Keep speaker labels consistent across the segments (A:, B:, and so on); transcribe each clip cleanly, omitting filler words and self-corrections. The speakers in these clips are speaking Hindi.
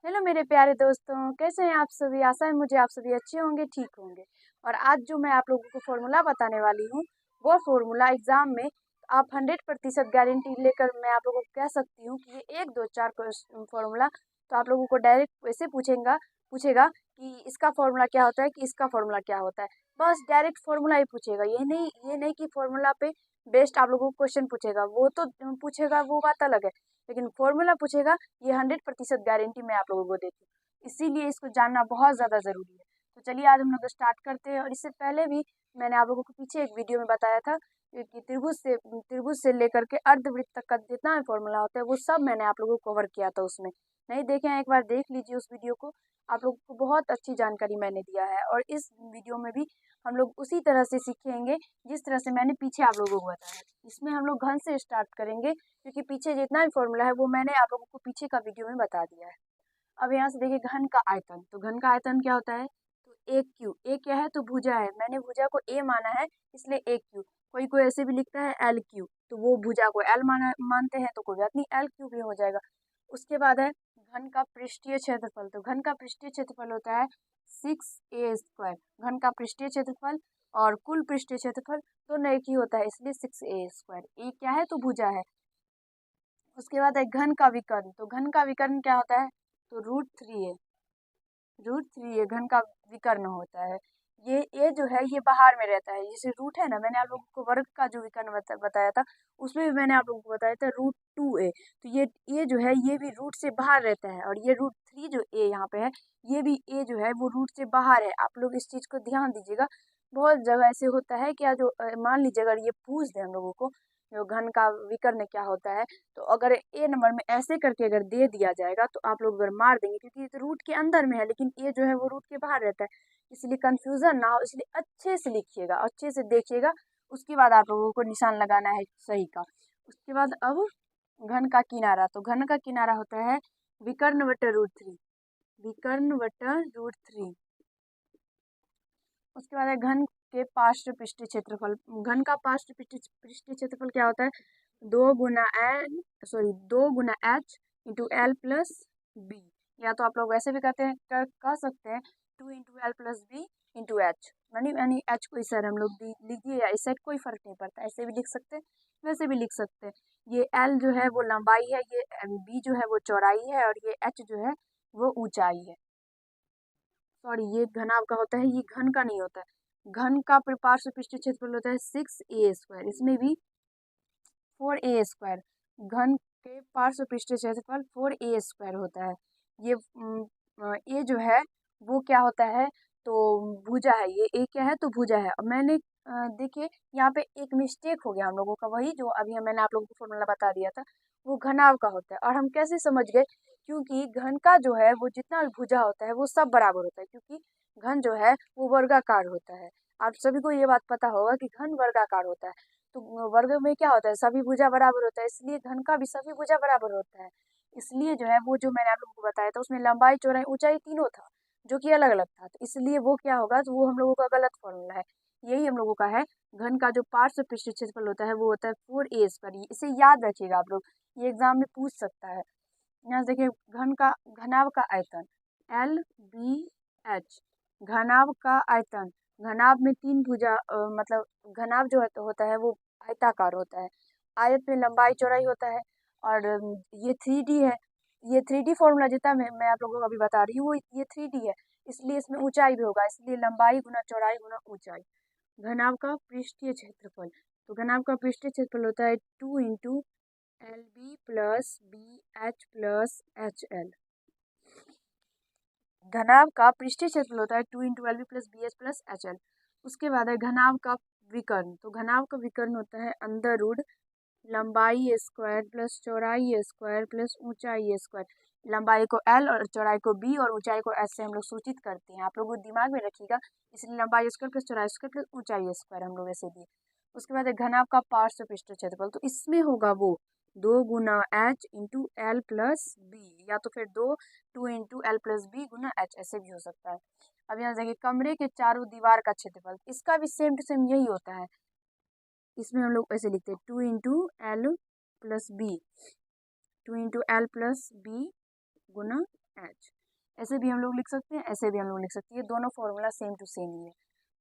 A: हेलो मेरे प्यारे दोस्तों, कैसे हैं आप सभी। आशा है मुझे आप सभी अच्छे होंगे, ठीक होंगे। और आज जो मैं आप लोगों को फॉर्मूला बताने वाली हूँ, वो फॉर्मूला एग्जाम में आप 100% गारंटी लेकर मैं आप लोगों को कह सकती हूँ कि ये 1 2 4 फॉर्मूला तो आप लोगों को डायरेक्ट वैसे पूछेगा पूछेगा कि इसका फॉर्मूला क्या होता है, कि इसका फॉर्मूला क्या होता है। बस डायरेक्ट फॉर्मूला ही पूछेगा, ये नहीं कि फॉर्मूला पे बेस्ट आप लोगों को क्वेश्चन पूछेगा। वो तो पूछेगा, वो बात अलग है, लेकिन फॉर्मूला पूछेगा ये 100% गारंटी मैं आप लोगों को देती हूँ। इसीलिए इसको जानना बहुत ज़्यादा ज़रूरी है। तो चलिए आज हम लोग स्टार्ट करते हैं। और इससे पहले भी मैंने आप लोगों को पीछे एक वीडियो में बताया था कि त्रिभुज से लेकर के अर्धवृत्त तक का जितना भी फॉर्मूला होता है वो सब मैंने आप लोगों को कवर किया था। उसमें नहीं देखे हैं, एक बार देख लीजिए उस वीडियो को। आप लोगों को बहुत अच्छी जानकारी मैंने दिया है, और इस वीडियो में भी हम लोग उसी तरह से सीखेंगे जिस तरह से मैंने पीछे आप लोगों को बताया। इसमें हम लोग घन से स्टार्ट करेंगे, क्योंकि पीछे जितना भी फॉर्मूला है वो मैंने आप लोगों को पीछे का वीडियो में बता दिया है। अब यहाँ से देखिए घन का आयतन। तो घन का आयतन क्या होता है, तो एक क्यू। ए क्या है, तो भुजा है। मैंने भुजा को ए माना है, इसलिए एक क्यू। कोई कोई ऐसे भी लिखता है एल क्यू, तो वो भुजा को एल मानते हैं, तो कोई बात नहीं, एल क्यू भी हो जाएगा। उसके बाद है घन का पृष्ठीय क्षेत्रफल। तो घन का पृष्ठीय क्षेत्रफल होता है 6a²। घन का पृष्ठीय क्षेत्रफल और कुल पृष्ठीय क्षेत्रफल दोनों एक ही होता है, इसलिए 6a²। ए क्या है, तो भुजा है। उसके बाद है घन का विकर्ण। तो घन का विकर्ण क्या होता है, तो रूट थ्री है घन का विकर्ण होता है। ये जो है ये बाहर में रहता है। जैसे रूट है ना, मैंने आप लोगों को वर्ग का जो विकर्ण बताया था, उसमें भी मैंने आप लोगों को बताया था √2a। तो ये जो है ये भी रूट से बाहर रहता है। और ये √3 जो ए यहाँ पे है, ये भी ए जो है वो रूट से बाहर है। आप लोग इस चीज़ को ध्यान दीजिएगा। बहुत जगह ऐसे होता है क्या, जो मान लीजिए अगर ये पूछ दे हम लोगों को जो घन का विकर्ण क्या होता है, तो अगर ए नंबर में ऐसे करके अगर दे दिया जाएगा तो आप लोग अगर मार देंगे, क्योंकि ये तो रूट के अंदर में है, लेकिन ए जो है वो रूट के बाहर रहता है। इसलिए कंफ्यूजन ना हो, इसलिए अच्छे से लिखिएगा, अच्छे से देखिएगा। उसके बाद आप लोगों को निशान लगाना है सही का। उसके बाद अब घन का किनारा। तो घन का किनारा होता है विकर्ण बटा √3। विकर्ण बटा √3। उसके बाद है घन के पार्श्व पृष्ठीय क्षेत्रफल। घन का पार्श्व पृष्ठीय क्षेत्रफल क्या होता है, 2 गुना H into L plus B। या तो आप लोग वैसे भी कहते हैं, कह सकते हैं 2 × L + B × H। यानी H को इस साइड हम लोग लिख दिए, या इस साइड कोई फर्क नहीं पड़ता, ऐसे भी लिख सकते हैं, वैसे भी लिख सकते हैं। ये L जो है वो लंबाई है, ये B जो है वो चौड़ाई है, और ये H जो है वो ऊंचाई है। सॉरी, ये घनाभ का होता है, ये घन का नहीं होता है। घन का पार्श्व पृष्ठीय क्षेत्रफल होता है 6a²। इसमें भी 4a²। घन के पार्श्व पृष्ठीय क्षेत्रफल 4a² होता है। ये जो है वो क्या होता है, तो भुजा है। ये ए क्या है, तो भुजा है। और मैंने देखिए यहाँ पे एक मिस्टेक हो गया हम लोगों का, वही जो अभी मैंने आप लोगों को फॉर्मूला बता दिया था, वो घनाभ का होता है। और हम कैसे समझ गए, क्योंकि घन का जो है वो जितना भी भुजा होता है वो सब बराबर होता है, क्योंकि घन जो है वो वर्गाकार होता है। आप सभी को ये बात पता होगा कि घन वर्गाकार होता है। तो वर्ग में क्या होता है, सभी भुजा बराबर होता है, इसलिए घन का भी सभी भुजा बराबर होता है। इसलिए जो है वो जो मैंने आप लोगों को बताया था उसमें लंबाई चौड़ाई ऊंचाई तीनों था, जो कि अलग अलग था। तो इसलिए वो क्या होगा, तो वो हम लोगों का गलत फॉर्मूला है। यही हम लोगों का है, घन का जो पार्श्व पृष्ठीय क्षेत्रफल होता है वो होता है 4a²। इसे याद रखिएगा आप लोग, ये एग्जाम में पूछ सकता है। यहाँ से देखिए घन का घनाभ का आयतन LBH। घनाभ का आयतन, घनाभ में 3 भुजा मतलब घनाभ जो होता है वो आयताकार होता है। आयत में लंबाई चौड़ाई होता है। और ये 3D है। ये 3D फॉर्मूला जितना मैं आप लोगों को अभी बता रही हूँ, वो ये 3D है, इसलिए इसमें ऊंचाई भी होगा, इसलिए लंबाई गुना चौड़ाई गुना ऊंचाई। घनाभ का पृष्ठीय क्षेत्रफल। तो घनाभ का पृष्ठीय क्षेत्रफल होता है 2 × LB + BH + HL। घनाभ का पृष्ठीय क्षेत्रफल होता है 2 × LB + BH + HL। उसके बाद है घनाभ का विकर्ण। तो घनाभ का विकर्ण होता है अंडर रूट लंबाई² प्लस चौड़ाई² प्लस ऊंचाई²। लंबाई को L और चौड़ाई को B और ऊंचाई को S से हम लोग सूचित करते हैं, आप लोग दिमाग में रखिएगा। इसलिए लंबाई² प्लस चौड़ाई² प्लस ऊंचाई² हम लोग ऐसे दिए। उसके बाद है घनाभ का पार्श्व पृष्ठीय क्षेत्रफल। तो इसमें होगा वो 2 × H × L + B, या तो फिर 2 × L + B × H, ऐसे भी हो सकता है। अब यहाँ देखिए कमरे के चारों दीवार का क्षेत्रफल, इसका भी सेम टू सेम यही होता है। इसमें हम लोग ऐसे लिखते हैं 2 × L + B, 2 × L + B × H। ऐसे भी हम लोग लिख सकते हैं, ऐसे भी हम लोग लिख सकते हैं, ये दोनों फॉर्मूला सेम टू सेम ही है।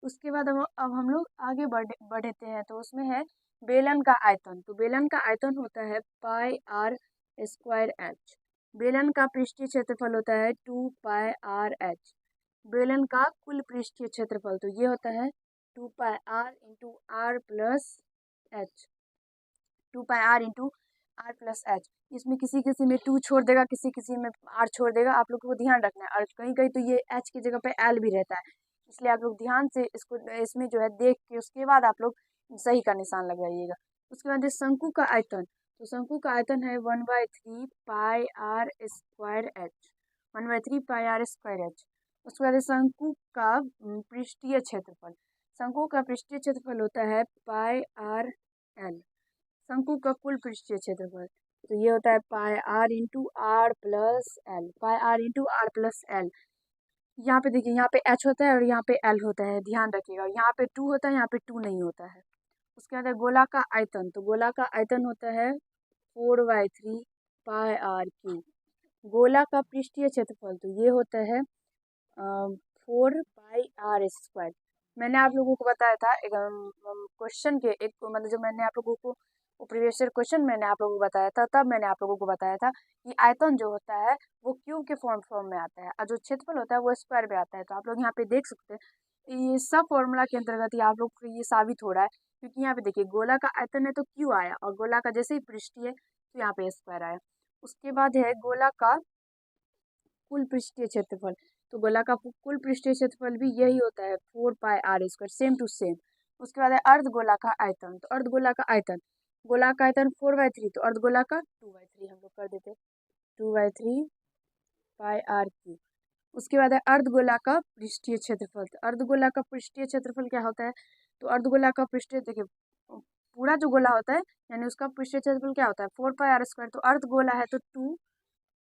A: उसके बाद अब हम लोग आगे बढ़ते हैं, तो उसमें है बेलन का आयतन। तो बेलन का आयतन होता है पाई आर स्क्वायर एच। बेलन का पृष्ठीय क्षेत्रफल होता है 2 पाई आर एच। बेलन का कुल पृष्ठीय क्षेत्रफल तो ये होता है 2 pi R into R plus H. 2 pi R into R plus H. इसमें किसी किसी में 2 छोड़ देगा, किसी किसी में आर छोड़ देगा, आप लोग को ध्यान रखना है। और कहीं कहीं तो ये एच की जगह पे एल भी रहता है, इसलिए आप लोग ध्यान से इसको इसमें जो है देख के उसके बाद आप लोग सही का निशान लगाइएगा। उसके बाद शंकु का आयतन। तो शंकु का आयतन है 1/3 pi R square H. 1/3 pi R square H. उसके बाद शंकु का पृष्ठीय क्षेत्रफल। शंकु का पृष्ठीय क्षेत्रफल होता है पाई आर एल। शंकु का कुल पृष्ठीय क्षेत्रफल तो ये होता है pi R into R plus L. Pi R into R plus L. यहाँ पे देखिए, यहाँ पे एच होता है और यहाँ पे एल होता है, ध्यान रखिएगा। यहाँ पे 2 होता है, यहाँ पे 2 नहीं होता है। उसके बाद है गोला का आयतन। तो गोला का आयतन होता है 4/3 पाई आर क्यूब। गोला का पृष्ठीय क्षेत्रफल तो ये होता है 4 पाई आर स्क्वायर। मैंने आप लोगों को बताया था एक क्वेश्चन के एक मतलब जो मैंने आप लोगों को प्रीवियस ईयर क्वेश्चन मैंने आप लोगों को बताया था, तब मैंने आप लोगों को बताया था कि आयतन जो होता है वो क्यूब के फॉर्म में आता है और जो क्षेत्रफल होता है वो स्क्वायर में आता है। तो आप लोग यहाँ पे देख सकते हैं ये सब फॉर्मूला के अंतर्गत ही आप लोग को ये साबित हो रहा है, क्योंकि यहाँ पे देखिए गोला का आयतन है तो क्यू आया, और गोला का जैसे ही पृष्ठीय तो यहाँ पे स्क्वायर आया। उसके बाद है गोला का कुल पृष्ठीय क्षेत्रफल। तो गोला का कुल पृष्ठीय क्षेत्रफल भी यही होता है 4 pi R square, same to same. उसके बाद है अर्धगोला का आयतन। तो अर्धगोला का आयतन, गोला का आयतन 4/3 तो अर्धगोला का 2/3 हम लोग कर देते, 2/3 पाई आर क्यूब। उसके बाद है अर्धगोला का पृष्ठीय क्षेत्रफल। तो अर्धगोला का पृष्ठीय क्षेत्रफल क्या होता है? तो अर्धगोला का पृष्ठीय देखिए, पूरा जो गोला होता है यानी उसका पृष्ठीय क्षेत्रफल क्या होता है 4 पाई आर स्क्वायर। तो अर्धगोला है तो 2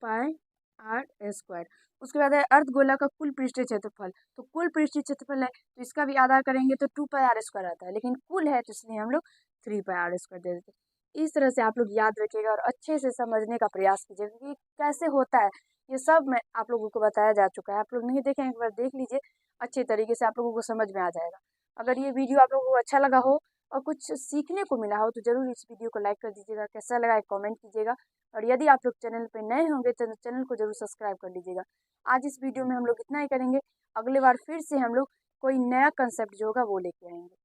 A: पाई आर स्क्वायर। उसके बाद है अर्धगोला का कुल पृष्ठीय क्षेत्रफल। तो कुल पृष्ठीय क्षेत्रफल है तो इसका भी आधा करेंगे तो 2 पाई आर स्क्वायर आता है, लेकिन कुल है तो इसलिए हम लोग 3 पाई आर स्क्वायर दे देते हैं। इस तरह से आप लोग याद रखिएगा और अच्छे से समझने का प्रयास कीजिएगा कि कैसे होता है। ये सब मैं आप लोगों को बताया जा चुका है, आप लोग नहीं देखें एक बार देख लीजिए, अच्छे तरीके से आप लोगों को समझ में आ जाएगा। अगर ये वीडियो आप लोगों को अच्छा लगा हो और कुछ सीखने को मिला हो तो ज़रूर इस वीडियो को लाइक कर दीजिएगा, कैसा लगा एक कमेंट कीजिएगा। और यदि आप लोग चैनल पे नए होंगे तो चैनल को जरूर सब्सक्राइब कर लीजिएगा। आज इस वीडियो में हम लोग इतना ही करेंगे, अगले बार फिर से हम लोग कोई नया कंसेप्ट जो होगा वो लेके आएंगे।